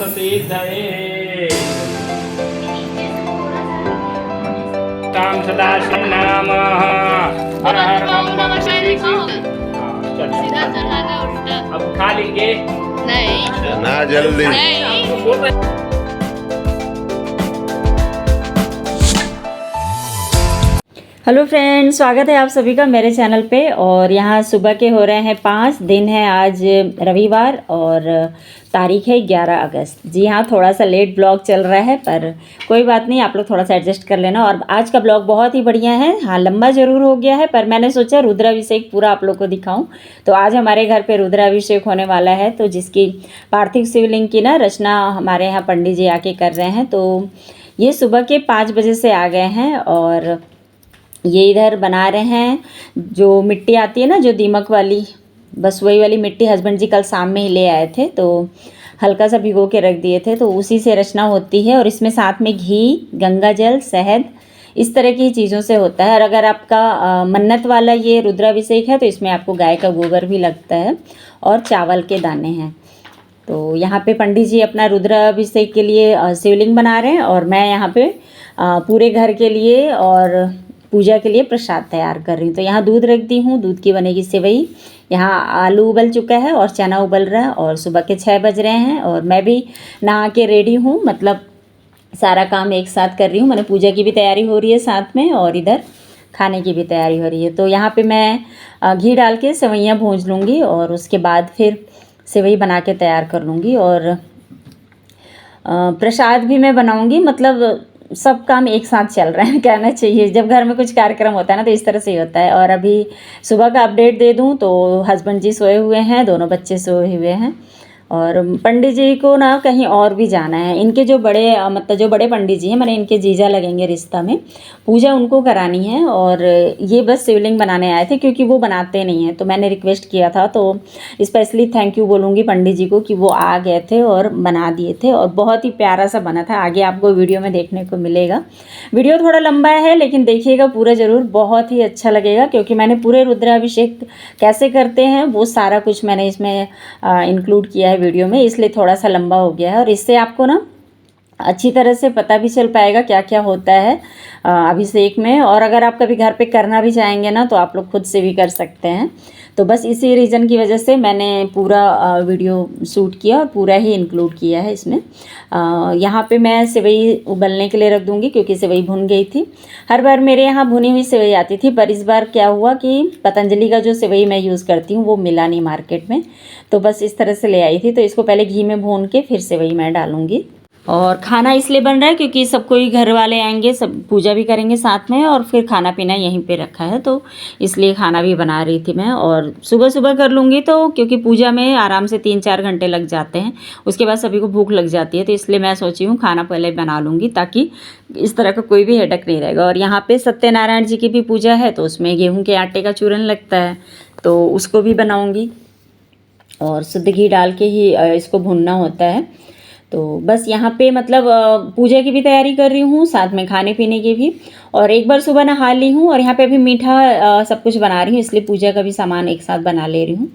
सिद्धये तां सदाशिव नमः। हर हर ओम नमः शिवाय। सीधा चढ़ाना उल्टा। अब खा लेंगे नहीं ना जल्दी नहीं। हेलो फ्रेंड्स, स्वागत है आप सभी का मेरे चैनल पे। और यहाँ सुबह के हो रहे हैं 5 दिन है आज रविवार और तारीख है 11 अगस्त। जी हाँ, थोड़ा सा लेट ब्लॉग चल रहा है पर कोई बात नहीं, आप लोग थोड़ा सा एडजस्ट कर लेना। और आज का ब्लॉग बहुत ही बढ़िया है। हाँ, लंबा ज़रूर हो गया है पर मैंने सोचा रुद्राभिषेक पूरा आप लोग को दिखाऊं। तो आज हमारे घर पे रुद्राभिषेक होने वाला है, तो जिसकी पार्थिव शिवलिंग की ना रचना हमारे यहाँ पंडित जी आके कर रहे हैं। तो ये सुबह के 5 बजे से आ गए हैं और ये इधर बना रहे हैं। जो मिट्टी आती है ना, जो दीमक वाली, बस वही वाली मिट्टी हस्बैंड जी कल शाम में ही ले आए थे, तो हल्का सा भिगो के रख दिए थे, तो उसी से रचना होती है। और इसमें साथ में घी, गंगा जल, शहद, इस तरह की चीज़ों से होता है। और अगर आपका मन्नत वाला ये रुद्राभिषेक है तो इसमें आपको गाय का गोबर भी लगता है और चावल के दाने हैं। तो यहाँ पे पंडित जी अपना रुद्राभिषेक के लिए शिवलिंग बना रहे हैं और मैं यहाँ पे पूरे घर के लिए और पूजा के लिए प्रसाद तैयार कर रही हूँ। तो यहाँ दूध रख दी हूँ, दूध की बनेगी सेवई। यहाँ आलू उबल चुका है और चना उबल रहा है और सुबह के 6 बज रहे हैं और मैं भी नहा के रेडी हूँ, मतलब सारा काम एक साथ कर रही हूँ। मैंने पूजा की भी तैयारी हो रही है साथ में और इधर खाने की भी तैयारी हो रही है। तो यहाँ पे मैं घी डाल के सेवइयाँ भूंज लूँगी और उसके बाद फिर सेवई बना के तैयार कर लूँगी। और प्रसाद भी मैं बनाऊँगी, मतलब सब काम एक साथ चल रहे हैं कहना चाहिए। जब घर में कुछ कार्यक्रम होता है ना तो इस तरह से ही होता है। और अभी सुबह का अपडेट दे दूं तो हस्बैंड जी सोए हुए हैं, दोनों बच्चे सोए हुए हैं और पंडित जी को ना कहीं और भी जाना है। इनके जो बड़े मतलब जो बड़े पंडित जी हैं, मैंने इनके जीजा लगेंगे रिश्ता में, पूजा उनको करानी है। और ये बस शिवलिंग बनाने आए थे क्योंकि वो बनाते नहीं हैं, तो मैंने रिक्वेस्ट किया था। तो स्पेशली थैंक यू बोलूँगी पंडित जी को कि वो आ गए थे और बना दिए थे और बहुत ही प्यारा सा बना था। आगे आपको वीडियो में देखने को मिलेगा। वीडियो थोड़ा लंबा है लेकिन देखिएगा पूरा ज़रूर, बहुत ही अच्छा लगेगा क्योंकि मैंने पूरे रुद्राभिषेक कैसे करते हैं वो सारा कुछ मैंने इसमें इंक्लूड किया है वीडियो में, इसलिए थोड़ा सा लंबा हो गया है। और इससे आपको ना अच्छी तरह से पता भी चल पाएगा क्या क्या होता है अभिषेक में। और अगर आप कभी घर पे करना भी चाहेंगे ना तो आप लोग खुद से भी कर सकते हैं। तो बस इसी रीज़न की वजह से मैंने पूरा वीडियो शूट किया और पूरा ही इंक्लूड किया है इसमें। यहाँ पे मैं सेवई उबलने के लिए रख दूँगी क्योंकि सेवई भुन गई थी। हर बार मेरे यहाँ भुनी हुई सेवई आती थी पर इस बार क्या हुआ कि पतंजलि का जो सेवई मैं यूज़ करती हूँ वो मिला नहीं मार्केट में, तो बस इस तरह से ले आई थी। तो इसको पहले घी में भून के फिर सेवई मैं डालूँगी। और खाना इसलिए बन रहा है क्योंकि सब कोई घर वाले आएंगे, सब पूजा भी करेंगे साथ में और फिर खाना पीना यहीं पे रखा है, तो इसलिए खाना भी बना रही थी मैं। और सुबह सुबह कर लूँगी तो क्योंकि पूजा में आराम से 3-4 घंटे लग जाते हैं, उसके बाद सभी को भूख लग जाती है, तो इसलिए मैं सोची हूँ खाना पहले बना लूँगी ताकि इस तरह का कोई भी हेडक नहीं रहेगा। और यहाँ पर सत्यनारायण जी की भी पूजा है तो उसमें गेहूँ के आटे का चूरन लगता है, तो उसको भी बनाऊँगी और शुद्ध घी डाल के ही इसको भुनना होता है। तो बस यहाँ पे मतलब पूजा की भी तैयारी कर रही हूँ, साथ में खाने पीने की भी। और एक बार सुबह नहा ली हूँ और यहाँ पे अभी मीठा सब कुछ बना रही हूँ, इसलिए पूजा का भी सामान एक साथ बना ले रही हूँ।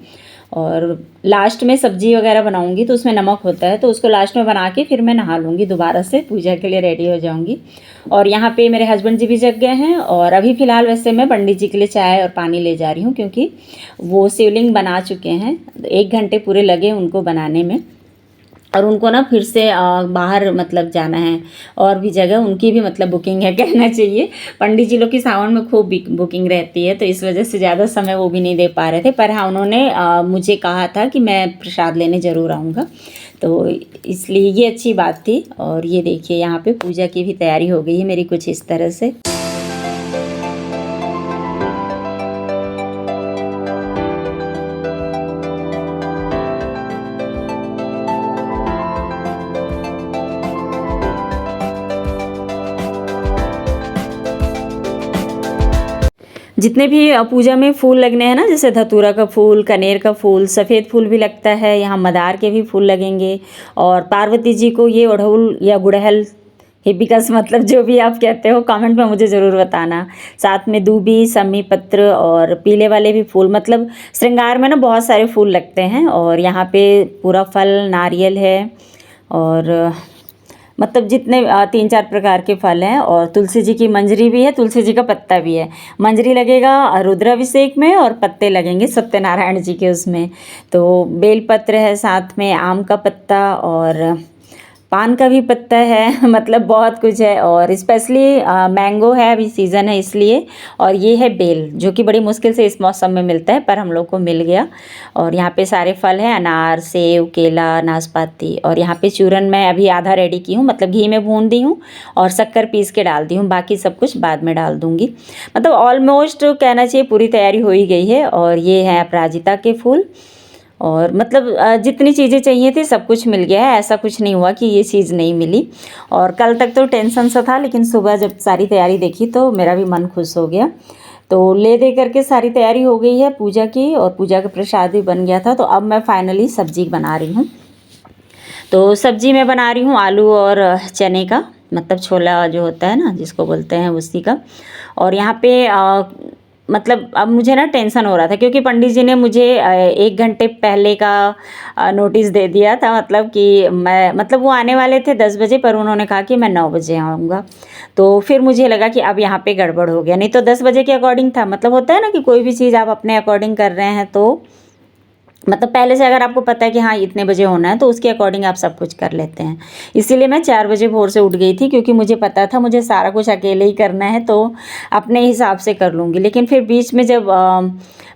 और लास्ट में सब्जी वगैरह बनाऊँगी तो उसमें नमक होता है, तो उसको लास्ट में बना के फिर मैं नहा लूँगी, दोबारा से पूजा के लिए रेडी हो जाऊँगी। और यहाँ पे मेरे हस्बैंड जी भी जग गए हैं और अभी फ़िलहाल वैसे मैं पंडित जी के लिए चाय और पानी ले जा रही हूँ क्योंकि वो शिवलिंग बना चुके हैं। 1 घंटे पूरे लगे उनको बनाने में और उनको ना फिर से बाहर मतलब जाना है और भी जगह उनकी भी मतलब बुकिंग है कहना चाहिए। पंडित जी लोग की सावन में खूब बुकिंग रहती है, तो इस वजह से ज़्यादा समय वो भी नहीं दे पा रहे थे। पर हाँ, उन्होंने मुझे कहा था कि मैं प्रसाद लेने ज़रूर आऊँगा, तो इसलिए ये अच्छी बात थी। और ये देखिए यहाँ पे पूजा की भी तैयारी हो गई है मेरी कुछ इस तरह से। जितने भी पूजा में फूल लगने हैं ना, जैसे धतूरा का फूल, कनेर का फूल, सफ़ेद फूल भी लगता है, यहाँ मदार के भी फूल लगेंगे। और पार्वती जी को ये अड़हुल या गुड़हल, हिबिस्कस मतलब जो भी आप कहते हो कमेंट में मुझे ज़रूर बताना। साथ में दूबी, समी पत्र और पीले वाले भी फूल, मतलब श्रृंगार में ना बहुत सारे फूल लगते हैं। और यहाँ पे पूरा फल नारियल है और मतलब जितने 3-4 प्रकार के फल हैं, और तुलसी जी की मंजरी भी है, तुलसी जी का पत्ता भी है। मंजरी लगेगा रुद्राभिषेक में और पत्ते लगेंगे सत्यनारायण जी के उसमें। तो बेलपत्र है, साथ में आम का पत्ता और पान का भी पत्ता है मतलब बहुत कुछ है। और स्पेशली मैंगो है, अभी सीज़न है इसलिए। और ये है बेल, जो कि बड़ी मुश्किल से इस मौसम में मिलता है, पर हम लोग को मिल गया। और यहाँ पे सारे फल हैं, अनार, सेब, केला, नाशपाती। और यहाँ पे चूरन मैं अभी आधा रेडी की हूँ, मतलब घी में भून दी हूँ और शक्कर पीस के डाल दी हूँ, बाकी सब कुछ बाद में डाल दूँगी। मतलब ऑलमोस्ट कहना चाहिए पूरी तैयारी हो ही गई है। और ये है अपराजिता के फूल। और मतलब जितनी चीज़ें चाहिए थी सब कुछ मिल गया है, ऐसा कुछ नहीं हुआ कि ये चीज़ नहीं मिली। और कल तक तो टेंशन सा था, लेकिन सुबह जब सारी तैयारी देखी तो मेरा भी मन खुश हो गया। तो ले दे करके सारी तैयारी हो गई है पूजा की, और पूजा का प्रसाद भी बन गया था। तो अब मैं फाइनली सब्जी बना रही हूँ। तो सब्जी मैं बना रही हूँ आलू और चने का, मतलब छोला जो होता है ना जिसको बोलते हैं, उसी का। और यहाँ पे मतलब अब मुझे ना टेंशन हो रहा था, क्योंकि पंडित जी ने मुझे 1 घंटे पहले का नोटिस दे दिया था। मतलब कि मैं, मतलब वो आने वाले थे 10 बजे, पर उन्होंने कहा कि मैं 9 बजे आऊँगा। तो फिर मुझे लगा कि अब यहाँ पे गड़बड़ हो गया, नहीं तो 10 बजे के अकॉर्डिंग था। मतलब होता है ना कि कोई भी चीज़ आप अपने अकॉर्डिंग कर रहे हैं, तो मतलब पहले से अगर आपको पता है कि हाँ इतने बजे होना है, तो उसके अकॉर्डिंग आप सब कुछ कर लेते हैं। इसीलिए मैं 4 बजे भोर से उठ गई थी, क्योंकि मुझे पता था मुझे सारा कुछ अकेले ही करना है, तो अपने हिसाब से कर लूँगी। लेकिन फिर बीच में जब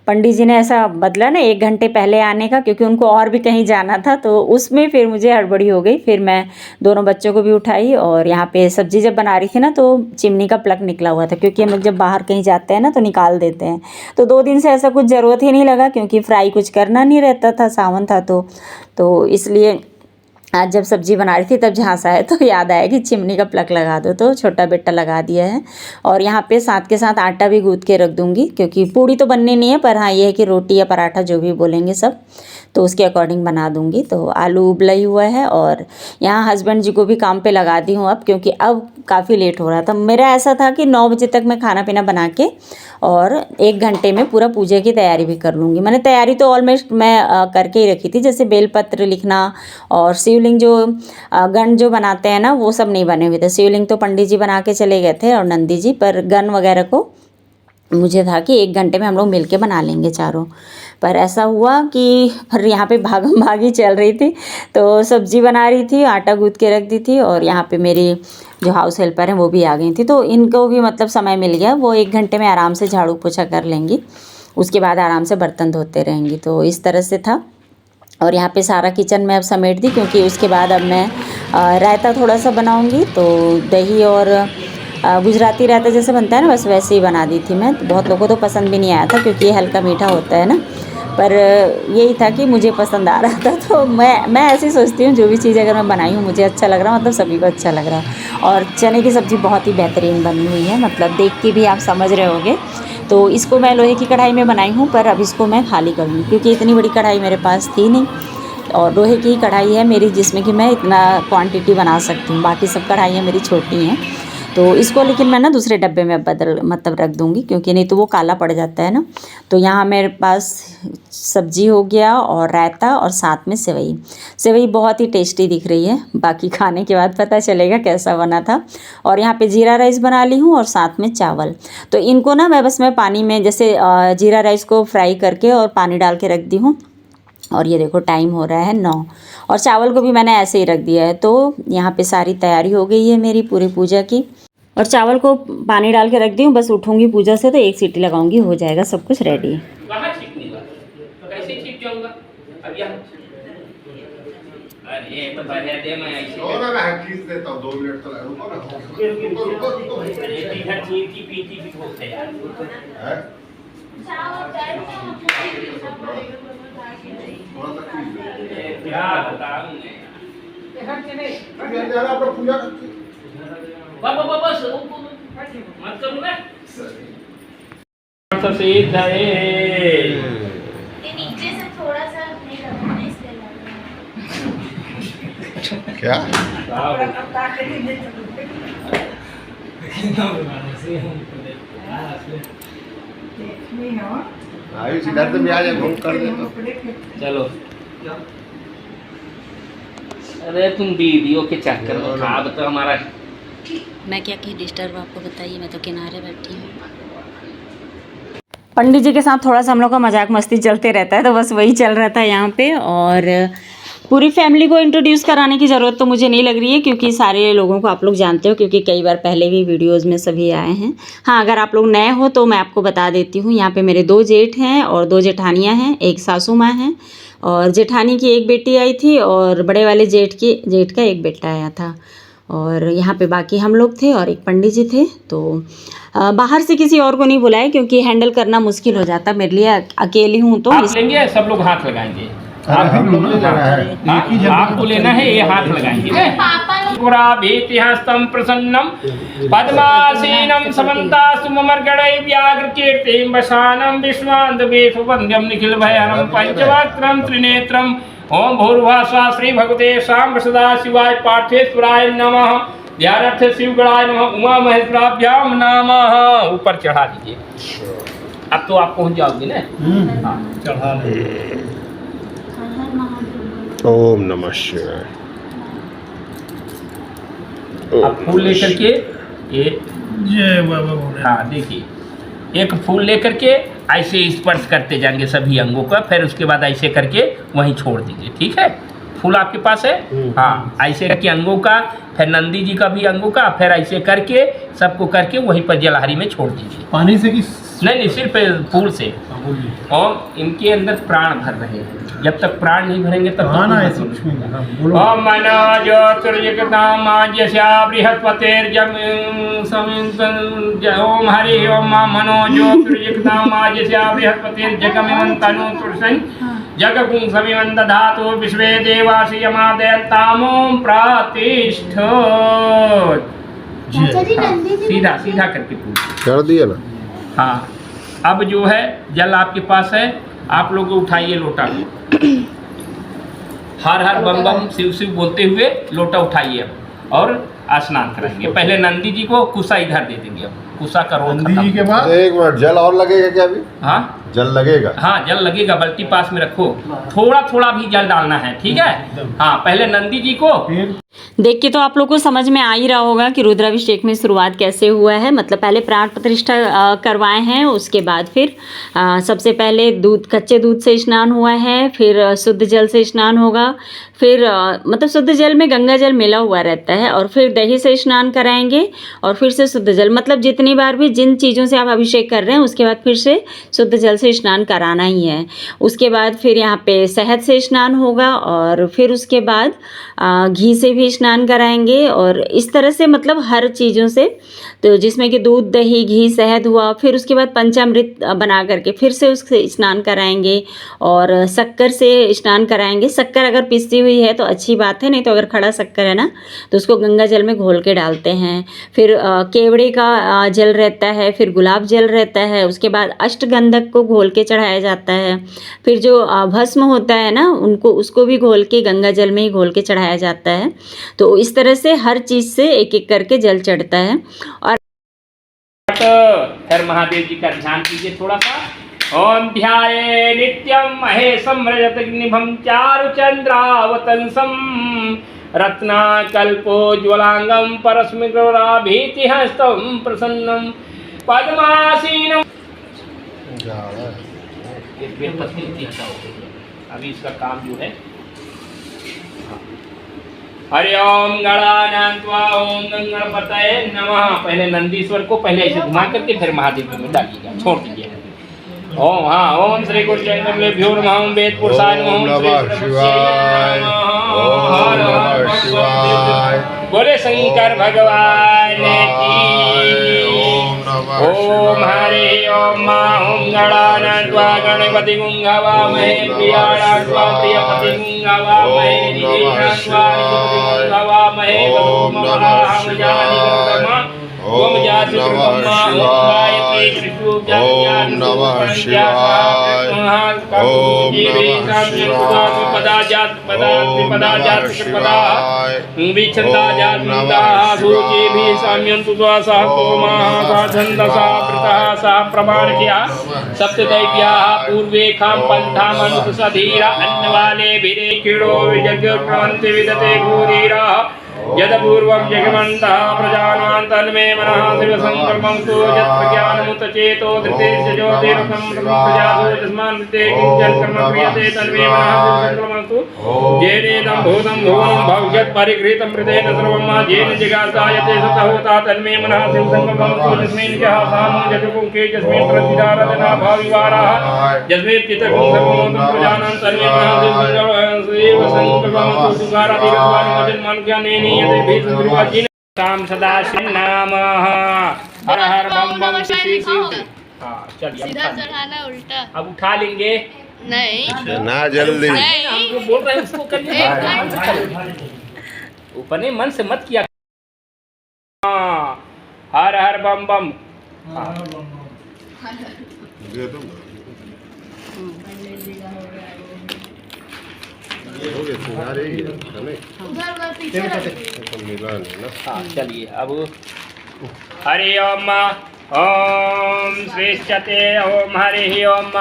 पंडित जी ने ऐसा बदला ना 1 घंटे पहले आने का, क्योंकि उनको और भी कहीं जाना था, तो उसमें फिर मुझे हड़बड़ी हो गई। फिर मैं दोनों बच्चों को भी उठाई, और यहाँ पे सब्ज़ी जब बना रही थी ना, तो चिमनी का प्लग निकला हुआ था, क्योंकि हम लोग जब बाहर कहीं जाते हैं ना तो निकाल देते हैं। तो 2 दिन से ऐसा कुछ ज़रूरत ही नहीं लगा, क्योंकि फ्राई कुछ करना नहीं रहता था, सावन था तो इसलिए आज जब सब्ज़ी बना रही थी तब झांसा है, तो याद आया कि चिमनी का प्लग लगा दो, तो छोटा बेटा लगा दिया है। और यहाँ पे साथ के साथ आटा भी गूँथ के रख दूँगी, क्योंकि पूड़ी तो बननी नहीं है, पर हाँ ये है कि रोटी या पराठा जो भी बोलेंगे सब, तो उसके अकॉर्डिंग बना दूँगी। तो आलू उबला ही हुआ है, और यहाँ हस्बैंड जी को भी काम पे लगा दी हूँ अब, क्योंकि अब काफ़ी लेट हो रहा था। मेरा ऐसा था कि 9 बजे तक मैं खाना पीना बना के और 1 घंटे में पूरा पूजा की तैयारी भी कर लूँगी। मैंने तैयारी तो ऑलमोस्ट मैं करके ही रखी थी, जैसे बेलपत्र लिखना और शिवलिंग जो गण जो बनाते हैं ना, वो सब नहीं बने हुए थे। शिवलिंग तो पंडित जी बना के चले गए थे और नंदी जी, पर गण वगैरह को मुझे था कि 1 घंटे में हम लोग मिल के बना लेंगे चारों। पर ऐसा हुआ कि फिर यहाँ पे भागम भागी चल रही थी, तो सब्ज़ी बना रही थी, आटा गूँथ के रख दी थी, और यहाँ पे मेरी जो हाउस हेल्पर हैं वो भी आ गई थी, तो इनको भी मतलब समय मिल गया। वो 1 घंटे में आराम से झाड़ू पोछा कर लेंगी, उसके बाद आराम से बर्तन धोते रहेंगी। तो इस तरह से था। और यहाँ पे सारा किचन में अब समेट दी, क्योंकि उसके बाद अब मैं रायता थोड़ा सा बनाऊँगी। तो दही और गुजराती रायता जैसे बनता है ना, बस वैसे ही बना दी थी मैं। तो बहुत लोगों को तो पसंद भी नहीं आया था, क्योंकि ये हल्का मीठा होता है ना, पर यही था कि मुझे पसंद आ रहा था। तो मैं ऐसे ही सोचती हूँ, जो भी चीज़ अगर मैं बनाई हूँ मुझे अच्छा लग रहा, मतलब सभी को अच्छा लग रहा। और चने की सब्ज़ी बहुत ही बेहतरीन बनी हुई है, मतलब देख के भी आप समझ रहे होंगे। तो इसको मैं लोहे की कढ़ाई में बनाई हूँ, पर अब इसको मैं खाली करूँगी, क्योंकि इतनी बड़ी कढ़ाई मेरे पास थी नहीं, और लोहे की कढ़ाई है मेरी, जिसमें कि मैं इतना क्वांटिटी बना सकती हूँ। बाकी सब कढ़ाइयाँ मेरी छोटी हैं, तो इसको लेकिन मैं ना दूसरे डब्बे में मतलब रख दूँगी, क्योंकि नहीं तो वो काला पड़ जाता है ना। तो यहाँ मेरे पास सब्जी हो गया और रायता, और साथ में सेवई बहुत ही टेस्टी दिख रही है। बाकी खाने के बाद पता चलेगा कैसा बना था। और यहाँ पे जीरा राइस बना ली हूँ, और साथ में चावल। तो इनको ना मैं पानी में, जैसे जीरा राइस को फ्राई करके और पानी डाल के रख दी हूँ। और ये देखो टाइम हो रहा है 9, और चावल को भी मैंने ऐसे ही रख दिया है। तो यहाँ पे सारी तैयारी हो गई है मेरी पूरी पूजा की, और चावल को पानी डाल के रख दी हूँ। बस उठूँगी पूजा से तो 1 सीटी लगाऊंगी, हो जाएगा सब कुछ रेडी। कहाँ छिपने वाला? तो कैसे छिप जाऊंगा? अब यहाँ अरे तो बढ़िया दे, मैं ऐसे मैं खींच देता हूँ 2 मिनट तक। रुको ना, ये इधर चीर की पीती भी होते यार। है थोड़ा सा खींच दे। क्या बताऊं मैं? यार आपका पूजा बस मत करूँ मैं। तो सीधा है। नीचे से थोड़ा सा नहीं लगा ना, इसलिए लगा। क्या आयुष इधर से भी आ जाए, घूम कर दे तो। चलो अरे तुम वीडियो के चक्कर में था, अब तो हमारा मैं क्या कहीं डिस्टर्ब आपको बताइए, मैं तो किनारे बैठी हूँ। पंडित जी के साथ थोड़ा सा हम लोग का मजाक मस्ती चलते रहता है, तो बस वही चल रहा था यहाँ पे। और पूरी फैमिली को इंट्रोड्यूस कराने की ज़रूरत तो मुझे नहीं लग रही है, क्योंकि सारे लोगों को आप लोग जानते हो, क्योंकि कई बार पहले भी वीडियोस में सभी आए हैं। हाँ, अगर आप लोग नए हो तो मैं आपको बता देती हूँ, यहाँ पे मेरे 2 जेठ हैं और 2 जेठानियाँ हैं, एक सासू माँ हैं, और जेठानी की एक बेटी आई थी, और बड़े वाले जेठ का एक बेटा आया था। और यहाँ पे बाकी हम लोग थे और एक पंडित जी थे। तो बाहर से किसी और को नहीं बुलाए, क्योंकि हैंडल करना मुश्किल हो जाता मेरे लिए, अकेली हूँ तो। आप लेंगे, सब लोग हाथ लगाएंगे। आपको लेना है, ये हाथ लगाएंगे। पुराभीतिहस्तं प्रसन्नं पद्मासीनं समन्तास्तु ममर्गणैः व्याघ्रकीर्तिं वसानं विश्वान्धवेशवन्द्यं निखिलभयहरं पंचवक्त्रं त्रिनेत्रम्। ओम भूर्भुवः स्वः श्री भगवते सांब सदाशिवाय पार्थेश्वराय नमः। ध्यानार्थ शिवगणाय नमः। उमा महेश्वराभ्यां नमः। ऊपर चढ़ा दीजिए। अब तो आप पहुंच जाओगे ना। हाँ, चढ़ा लीजिए। ओम नमः शिवाय। अब फूल लेकर के ये हाँ देखिए, एक फूल लेकर के ऐसे स्पर्श करते जाएंगे सभी अंगों का, फिर उसके बाद ऐसे करके वहीं छोड़ दीजिए। ठीक है, फूल आपके पास है? हाँ, ऐसे करके अंगों का, फिर नंदी जी का भी अंगों का, फिर ऐसे करके सबको करके वहीं पर जलहरी में छोड़ दीजिए। पानी से कि नहीं, सिर्फ फूल से। और इनके अंदर प्राण भर रहे हैं, जब तक प्राण नहीं भरेंगे तब तक ओम मनो ज्योतिर्यकतामाज्यस्या बृहस्पतिर्जम ओम हरि ओम मनो ज्योतिर्यकतामाज्यस्या बृहस्पतिर्जगमिमं तनु तुर्सं जगकुं समिमं दधातु विश्वे देवासि यमादयन्तामों प्रतिष्ठोत्। सीधा सीधा करके पूछ कर दिया ना। हाँ, अब जो है जल आपके पास है, आप लोग उठाइए लोटा। हर हर बम बम शिव शिव बोलते हुए लोटा उठाइए अब, और स्नान कराएंगे। पहले नंदी जी को कुसा इधर दे देंगे। अब कुसा करो नंदी जी के बाद एक मिनट, जल और लगेगा क्या अभी? हाँ जल लगेगा। हाँ, जल लगेगा, बाल्टी पास में रखो, थोड़ा थोड़ा भी जल डालना है। ठीक है। हाँ, पहले नंदी जी को। देख के तो आप लोग को समझ में आ ही रहा होगा कि रुद्राभिषेक में शुरुआत कैसे हुआ है। मतलब पहले प्राण प्रतिष्ठा करवाए हैं, उसके बाद फिर सबसे पहले कच्चे दूध से स्नान हुआ है, फिर शुद्ध जल से स्नान होगा, फिर मतलब शुद्ध जल में गंगा जल मिला हुआ रहता है, और फिर दही से स्नान कराएंगे, और फिर से शुद्ध जल, मतलब जितनी बार भी जिन चीज़ों से आप अभिषेक कर रहे हैं उसके बाद फिर से शुद्ध जल से स्नान कराना ही है। उसके बाद फिर यहाँ पे शहद से स्नान होगा, और फिर उसके बाद घी से भी स्नान कराएंगे, और इस तरह से मतलब हर चीज़ों से, तो जिसमें कि दूध दही घी शहद हुआ, फिर उसके बाद पंचामृत बना करके फिर से उससे स्नान कराएंगे, और शक्कर से स्नान कराएंगे। शक्कर अगर पिसी हुई है तो अच्छी बात है, नहीं तो अगर खड़ा शक्कर है ना तो उसको गंगा जल में घोल के डालते हैं। फिर केवड़े का जल रहता है, फिर गुलाब जल रहता है, उसके बाद अष्टगंधक को घोल के चढ़ाया जाता है, फिर जो भस्म होता है ना उसको भी घोल के गंगा जल में ही घोल के चढ़ाया जाता है। तो इस तरह से हर चीज़ से एक एक करके जल चढ़ता है। और फिर महादेव जी का ध्यान कीजिए थोड़ा सा। ओम ध्याये नित्यं महेशं रजतग्निभं चारुचंद्रावतंसं रत्नाकल्पोज्ज्वलांगं परस्मिग्रराभीतिहस्तं प्रसन्नं पद्मासीनं। अभी इसका काम जो है, हरि ओम गणानां त्वा ओम गणपतये नमः। पहले नंदीश्वर को पहले ऐसे घुमा करके फिर महादेव में डालिएगा, छोड़ दीजिए। ओम हाँ, ओम श्री गुरु चंद्रभ्यो नमः, ओम वेद पुरुषाय नमः, ओम नमः शिवाय, ओम नमः शिवाय। बोले शंकर भगवान की। ओम हरि ओम ओम गणानां त्वा गणपति गुंहवामहे, प्रियाणां त्वा प्रियपति गुंहवामहे, निधीनां त्वा निधीपति गुंहवामहे, ओम नमः शिवाय, ओम जाति ब्रह्मा ओम गायत्री ओम नमः शिवाय। ओम नमः शिवाय। पूर्वे खाम पंथा मनुषधीरा अन्न वाले भिरे किड़ो यज्ञ विदते भूरीरा यद पूर्वं जगमन्तः प्रजानां तन्मे मनः शिवसङ्कल्पं तु यत्प्रज्ञानमुतचेतो धृतेश्च ज्योतिरसं प्रजासो यस्मान् धृते किञ्चन कर्म क्रियते तन्मे मनः शिवसङ्कल्पं तु येनेदं भूतं भुवनं भव्यत् परिगृहीतं मृतेन सर्वं येन जिज्ञासायते सतः होता तन्मे मनः शिवसङ्कल्पं तु यस्मिन् यः सामो यजुपुङ्के यस्मिन् प्रतिदारजना भाविवाराः यस्मिन् चित्तकं सर्वं प्रजानां तन्मे मनः शिवसङ्कल्पं तु सुखाराधिगत्वानि काम सदाशिव नामः हर हर बम बम श्री शिव। हाँ चलिए सीधा चढ़ाना उल्टा। अब उठा लेंगे नहीं ना जल्दी हमको बोल रहे हैं उसको करिए ऊपर नहीं मन से मत किया। हाँ हर हर बम बम। दे दो उधर पीछे मिला नहीं ना। हाँ चलिए अब हरि ओम ओम श्रेष्ठते ओम हरि ओम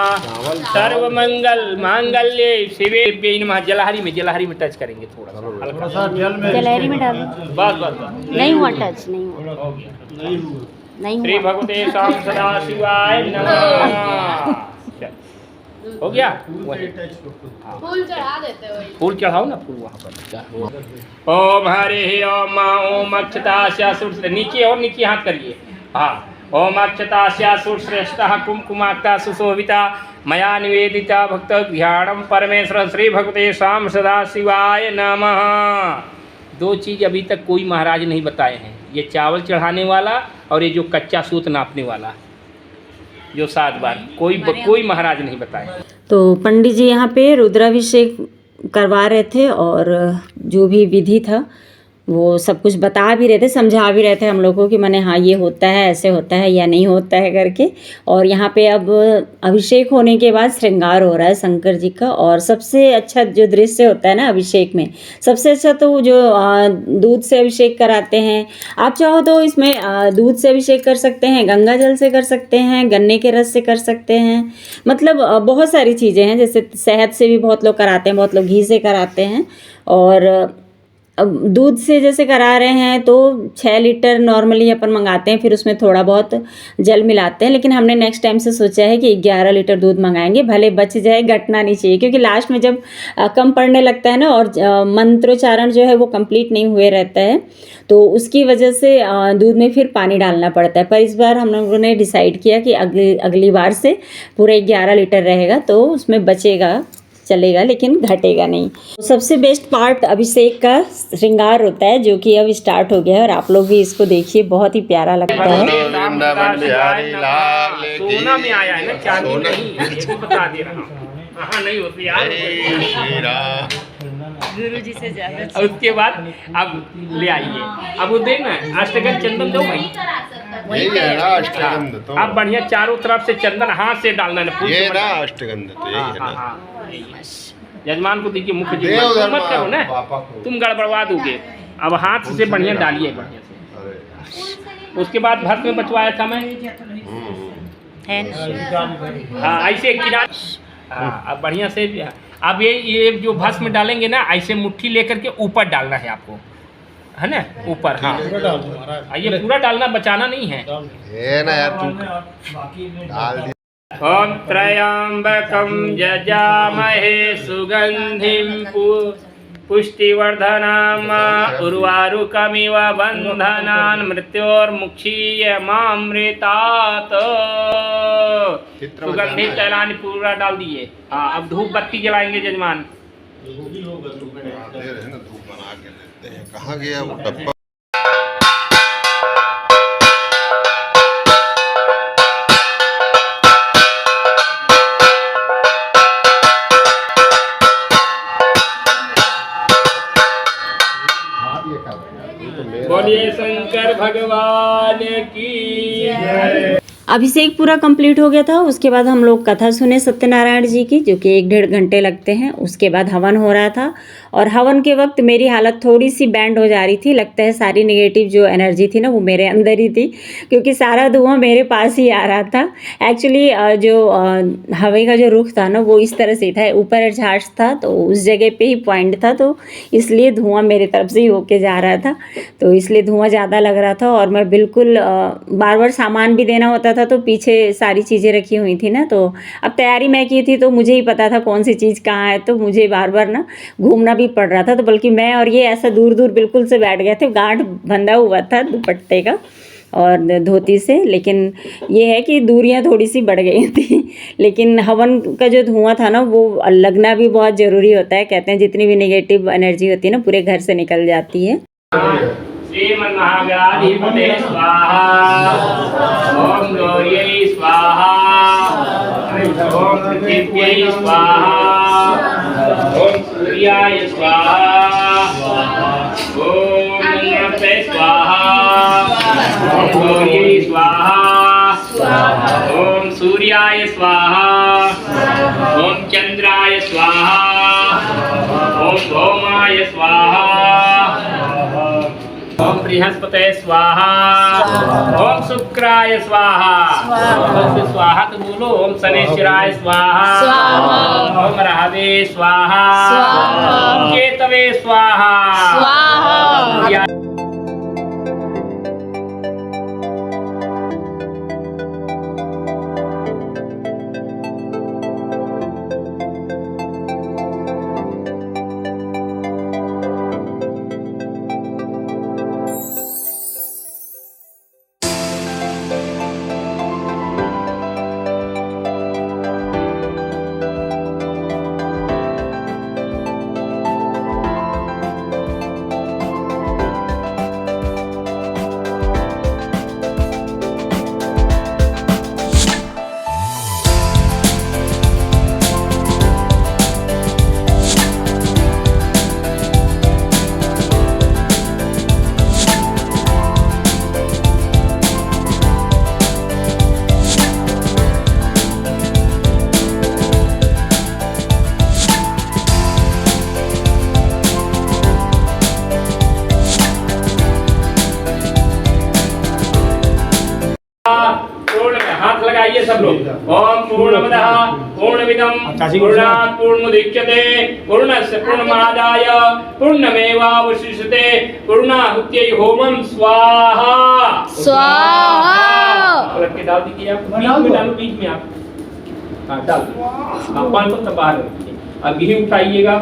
सर्व मंगल मांगल्ये शिवे नमः। जलहरी में टच करेंगे थोड़ा सा जलहरी में डालो। बस बस बस नहीं हुआ टच, नहीं हुआ, हो गया। नहीं श्री हुआ। भगवते शाम सदा शिवाय नमः। हो गया वही। फूल चढ़ा देते हो। फूल चढ़ाओ ना, फूल वहाँ पर ओम हरि ओम ओम अक्षतास्या सूर्य नीचे और नीचे हाथ करिए। हाँ ओम अक्षतास्या सूर्यश्रेष्ठः कुमकुमाक्ता सुशोभिता मया निवेदिता भक्त ध्यानम परमेश्वर श्री भगवते शाम सदा शिवाय नमः। दो चीज़ अभी तक कोई महाराज नहीं बताए हैं, ये चावल चढ़ाने वाला और ये जो कच्चा सूत नापने वाला जो 7 बार कोई महाराज नहीं बताए। तो पंडित जी यहाँ पे रुद्राभिषेक करवा रहे थे और जो भी विधि था वो सब कुछ बता भी रहे थे, समझा भी रहे थे हम लोगों को कि माने हाँ ये होता है, ऐसे होता है या नहीं होता है करके। और यहाँ पे अब अभिषेक होने के बाद श्रृंगार हो रहा है शंकर जी का। और सबसे अच्छा जो दृश्य होता है ना अभिषेक में, सबसे अच्छा तो जो दूध से अभिषेक कराते हैं। आप चाहो तो इसमें दूध से अभिषेक कर सकते हैं, गंगा जल से कर सकते हैं, गन्ने के रस से कर सकते हैं, मतलब बहुत सारी चीज़ें हैं। जैसे शहद से भी बहुत लोग कराते हैं, बहुत लोग घी से कराते हैं। और अब दूध से जैसे करा रहे हैं तो 6 लीटर नॉर्मली अपन मंगाते हैं, फिर उसमें थोड़ा बहुत जल मिलाते हैं। लेकिन हमने नेक्स्ट टाइम से सोचा है कि 11 लीटर दूध मंगाएंगे, भले बच जाए, घटना नहीं चाहिए। क्योंकि लास्ट में जब कम पड़ने लगता है ना और मंत्रोच्चारण जो है वो कंप्लीट नहीं हुए रहता है, तो उसकी वजह से दूध में फिर पानी डालना पड़ता है। पर इस बार हम लोगों ने डिसाइड किया कि अगली बार से पूरे 11 लीटर रहेगा, तो उसमें बचेगा, चलेगा, लेकिन घटेगा नहीं। सबसे बेस्ट पार्ट अभिषेक का श्रृंगार होता है, जो कि अब स्टार्ट हो गया है और आप लोग भी इसको देखिए, बहुत ही प्यारा लगता है। सोना में आया है ना, चांदी नहीं, ये भी बता दे रहा हूँ। हाँ नहीं होती यार। गुरु जी से ज्यादा। और उसके बाद अब ले आइए, अब वो देना अष्टगंध चंदन दो भाई। अब बढ़िया चारों तरफ से चंदन हाथ से डालना है, ये ना अष्टगंध तो यही है ना। यजमान को दीजिए, मुख्य जी मत करो ना, तुम गड़बड़वा दोगे। अब हाथ से बढ़िया डालिए, बढ़िया से। उसके बाद भस्म में बचवाया था मैं, हाँ ऐसे किनारे। हाँ अब बढ़िया से। अब ये जो भस्म डालेंगे ना, ऐसे मुट्ठी लेकर के ऊपर डालना है आपको, है ना, ऊपर। हाँ ये पूरा डालना, बचाना नहीं है। ये ना यार तू डाल दे। ओम त्र्यंबकं यजामहे सुगंधिं पुष्टिवर्धनम् उर्वारुकमिव बन्धनान् मृत्योर्मुक्षीयमामृतात्। सुगंधित तैलानी पूरा डाल दिए। हाँ अब धूप बत्ती जलाएंगे जजमान। धूप बना के लेते हैं। कहाँ गया वो डब्बा? बोलिए शंकर भगवान की जय। अभिषेक पूरा कंप्लीट हो गया था। उसके बाद हम लोग कथा सुने सत्यनारायण जी की, जो कि 1-1.5 घंटे लगते हैं। उसके बाद हवन हो रहा था और हवन के वक्त मेरी हालत थोड़ी सी बैंड हो जा रही थी। लगता है सारी नेगेटिव जो एनर्जी थी ना वो मेरे अंदर ही थी, क्योंकि सारा धुआं मेरे पास ही आ रहा था। एक्चुअली जो हवा का जो रुख था ना वो इस तरह से था, ऊपर एग्जॉस्ट था तो उस जगह पे ही पॉइंट था, तो इसलिए धुआं मेरे तरफ से ही होके जा रहा था, तो इसलिए धुआं ज़्यादा लग रहा था। और मैं बिल्कुल बार बार सामान भी देना होता था, तो पीछे सारी चीज़ें रखी हुई थी ना, तो अब तैयारी मैं की थी तो मुझे ही पता था कौन सी चीज़ कहाँ है, तो मुझे बार बार ना घूमना भी पड़ रहा था। तो बल्कि मैं और ये ऐसा दूर दूर बिल्कुल से बैठ गए थे, गांठ बंधा हुआ था दुपट्टे का और धोती से, लेकिन ये है कि दूरियां थोड़ी सी बढ़ गई थी। लेकिन हवन का जो धुआं था ना वो लगना भी बहुत ज़रूरी होता है। कहते हैं जितनी भी नेगेटिव एनर्जी होती है ना पूरे घर से निकल जाती है। श्रीमन्महागणाधिपते स्वाहा, ओम गौर्यै स्वाहा, ओम पृथिव्यै स्वाहा, ओम सूर्याय स्वाहा, ओम नमस्ते स्वाहा, ओम गौर्यै स्वाहा, ओम सूर्याय स्वाहा, ओम चंद्राय स्वाहा, ओम भौमाय स्वाहा, ओम बृहस्पते स्वाहा, ओम शुक्राय स्वाहा, ओम स्वाहा तो बोलो, ओम शनेश्वराय स्वाहा, ओम राहवे स्वाहा, ओम केतवे स्वाहा। हाथ लगाइए सब लोग। ओम पूर्णमदः पूर्णमिदं पूर्णात् पूर्णमुदच्यते पूर्णस्य पूर्णमादाय पूर्णमेवावशिष्यते पूर्णाहुत्यै होमं स्वाहा स्वाहा। रख के डाल दीजिए आप, बीच में डालो, बीच में आप, हाँ डाल दो। आप 5 पत्ता बाहर रखिए। अब घी उठाइएगा,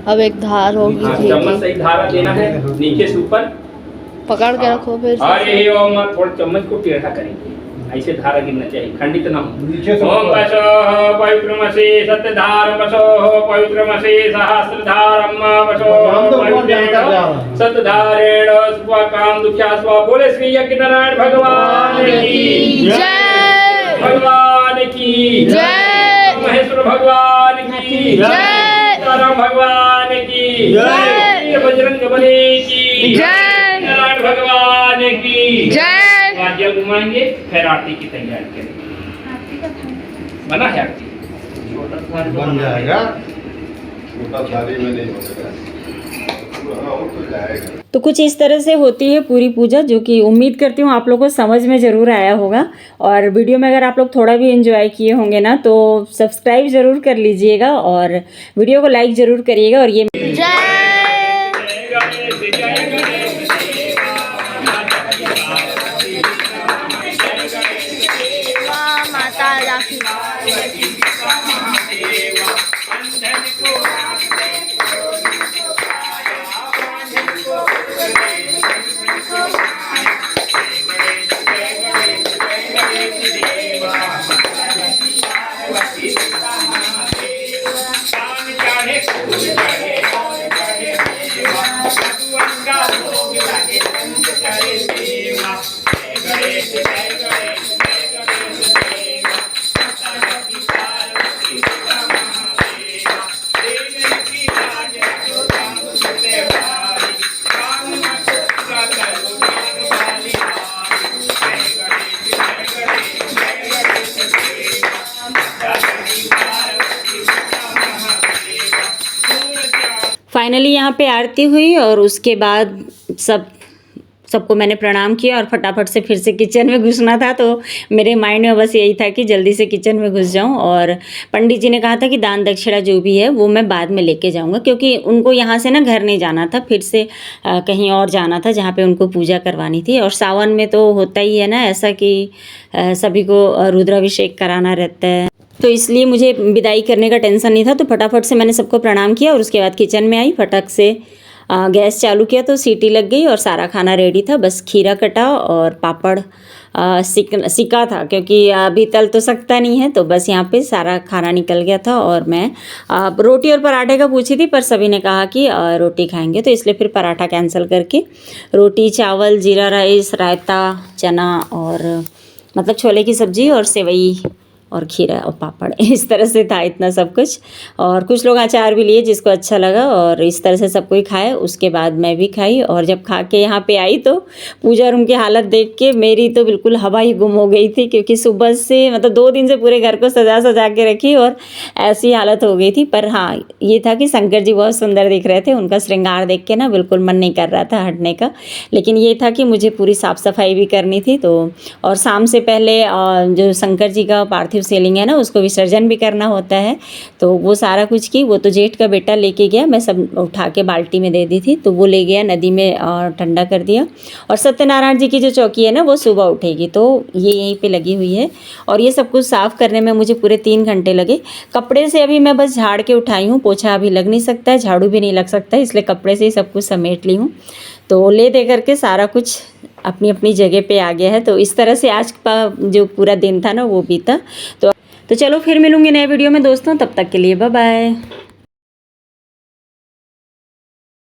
अब एक धार होगी, चम्मच से धारा देना है नीचे से ऊपर पकड़ के रखो फिर। अरे ओम थोड़ा चम्मच को टेढ़ा करेंगे, ऐसे धारा गिरना चाहिए, खंडित ना हो। ओम वसो पवित्रमसि सत्यधार वसो पवित्रमसि सहस्रधारम वसो पवित्रम सत्यधारेण स्वकाम दुख्या स्व। बोले श्री यज्ञ नारायण भगवान की जय, भगवान की जय, महेश्वर भगवान की जय, तारा भगवान की जय, बजरंग बली की जय, नारायण भगवान की जय। वाद्य घुमाएंगे, फिर आरती की तैयारी करेंगे। बना है आरती, बन जाएगा, छोटा थाली में नहीं बनेगा, तो जाएगा। तो कुछ इस तरह से होती है पूरी पूजा, जो कि उम्मीद करती हूँ आप लोगों को समझ में ज़रूर आया होगा। और वीडियो में अगर आप लोग थोड़ा भी एंजॉय किए होंगे ना तो सब्सक्राइब ज़रूर कर लीजिएगा और वीडियो को लाइक ज़रूर करिएगा। और ये गणेश फाइनली यहाँ पे आरती हुई और उसके बाद सबको मैंने प्रणाम किया और फटाफट से फिर से किचन में घुसना था। तो मेरे माइंड में बस यही था कि जल्दी से किचन में घुस जाऊं। और पंडित जी ने कहा था कि दान दक्षिणा जो भी है वो मैं बाद में लेके जाऊंगा, क्योंकि उनको यहाँ से ना घर नहीं जाना था, फिर से कहीं और जाना था जहाँ पे उनको पूजा करवानी थी। और सावन में तो होता ही है ना ऐसा कि सभी को रुद्राभिषेक कराना रहता है, तो इसलिए मुझे विदाई करने का टेंशन नहीं था। तो फटाफट से मैंने सबको प्रणाम किया और उसके बाद किचन में आई, फटक से गैस चालू किया तो सीटी लग गई और सारा खाना रेडी था। बस खीरा कटा और पापड़ सिका था, क्योंकि अभी तल तो सकता नहीं है, तो बस यहाँ पे सारा खाना निकल गया था। और मैं रोटी और पराठे का पूछी थी, पर सभी ने कहा कि रोटी खाएंगे, तो इसलिए फिर पराठा कैंसिल करके रोटी, चावल, जीरा राइस, रायता, चना और मतलब छोले की सब्ज़ी और सेवई और खीरा और पापड़, इस तरह से था इतना सब कुछ। और कुछ लोग अचार भी लिए जिसको अच्छा लगा, और इस तरह से सब कोई खाए। उसके बाद मैं भी खाई, और जब खा के यहाँ पे आई तो पूजा रूम की हालत देख के मेरी तो बिल्कुल हवा ही गुम हो गई थी, क्योंकि सुबह से मतलब 2 दिन से पूरे घर को सजा के रखी और ऐसी हालत हो गई थी। पर हाँ, ये था कि शंकर जी बहुत सुंदर दिख रहे थे, उनका श्रृंगार देख के ना बिल्कुल मन नहीं कर रहा था हटने का। लेकिन ये था कि मुझे पूरी साफ़ सफाई भी करनी थी। तो और शाम से पहले जो शंकर जी का पार्थिव शिवलिंग है ना, उसको विसर्जन भी करना होता है, तो वो सारा कुछ की। वो तो जेठ का बेटा लेके गया, मैं सब उठा के बाल्टी में दे दी थी, तो वो ले गया नदी में और ठंडा कर दिया। और सत्यनारायण जी की जो चौकी है ना, वो सुबह उठेगी, तो ये यहीं पे लगी हुई है। और ये सब कुछ साफ़ करने में मुझे पूरे 3 घंटे लगे। कपड़े से अभी मैं बस झाड़ के उठाई हूँ, पोछा अभी लग नहीं सकता है, झाड़ू भी नहीं लग सकता है, इसलिए कपड़े से ही सब कुछ समेट ली हूँ। तो ले दे करके सारा कुछ अपनी अपनी जगह पे आ गया है। तो इस तरह से आज का जो पूरा दिन था ना वो बीता। तो चलो फिर मिलूंगी नए वीडियो में दोस्तों, तब तक के लिए बाय बाय।